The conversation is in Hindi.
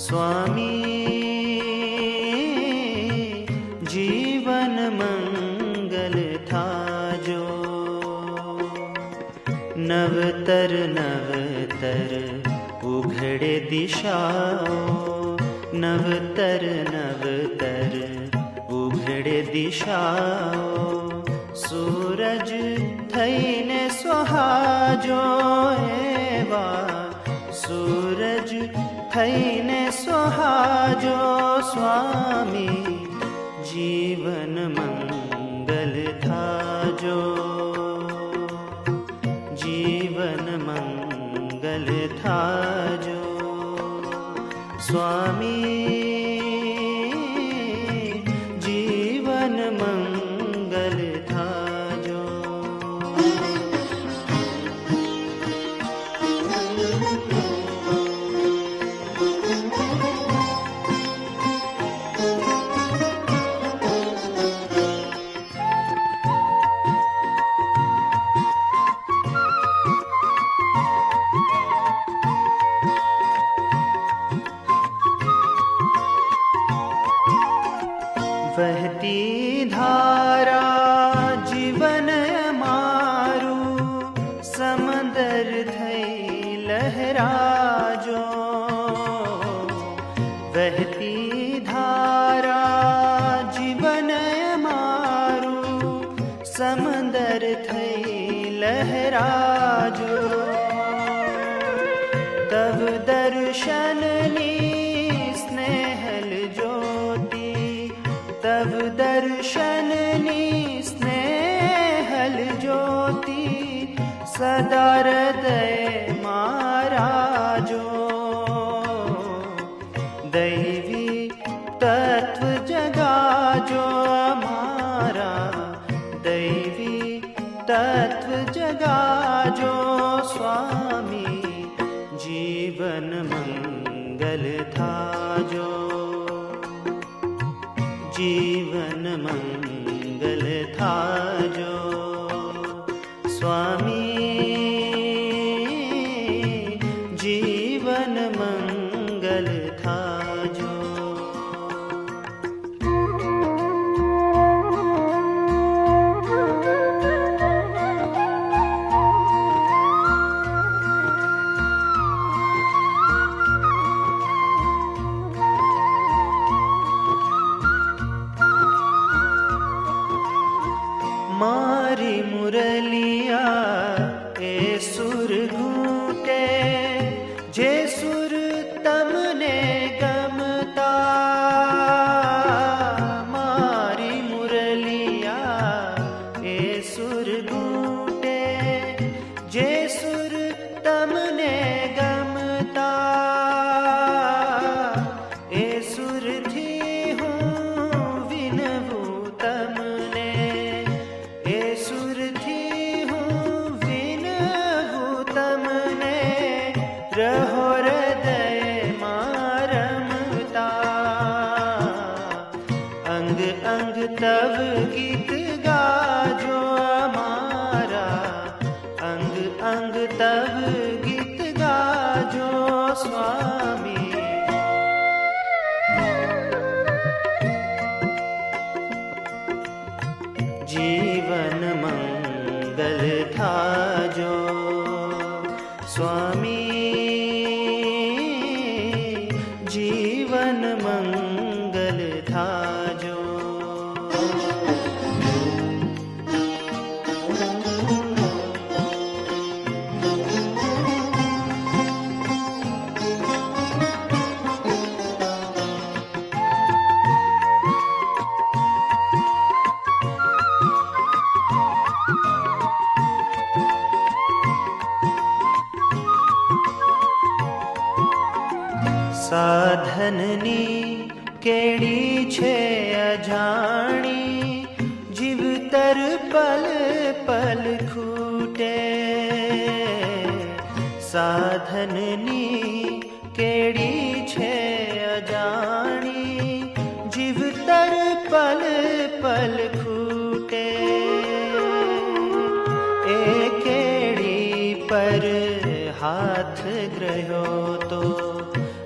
स्वामी जीवन मंगल था जो, नवतर नवतर उघड़े दिशाओ, नवतर नवतर उघड़े दिशाओ। सूरज थईने सुहाजो एवा, सूरज थईने सुहाजो स्वामी जीवन मंगल था जो, जीवन मंगल था जो। स्वामी जीवन मंगल था जो। बहती धारा जीवन मारू, समंदर थई लहराजो। बहती धारा जीवन मारू, समंदर थई लहराजो। तब दर्शननी स्नेहल ज्योति, तब दर्शननी स्नेहल ज्योति, सदा हृदय माराजो। दैवी तत्व जगाजो हमारा, दैवी तत्व जगाजो स्वामी जीवन मंगल था जो, जीवन मंगल था जो। स्वामी जीवन मंगल था जो। मारी मुरलिया ए सुर घूटे, जे सुर तमने गमता। मारी मुरलिया ए सुर घूटे, जे सुर तमने गमता। ए सुर थी हूँ विनवू तमने, सुर थी हूँ विनवू तमने। रहो हृदय मारमता, अंग अंग तब गीत गाजो हमारा, अंग अंग तब गीत गाजो स्वामी। जीवन मंगल था जो स्वामी जीवन मंगल था जो। साधननी केड़ी छे अजाणी, जीवतर पल पल खूटे। साधननी केड़ी छे अजाणी, जीवतर पल पल खूटे। ए केड़ी पर हाथ ग्रह्यो तो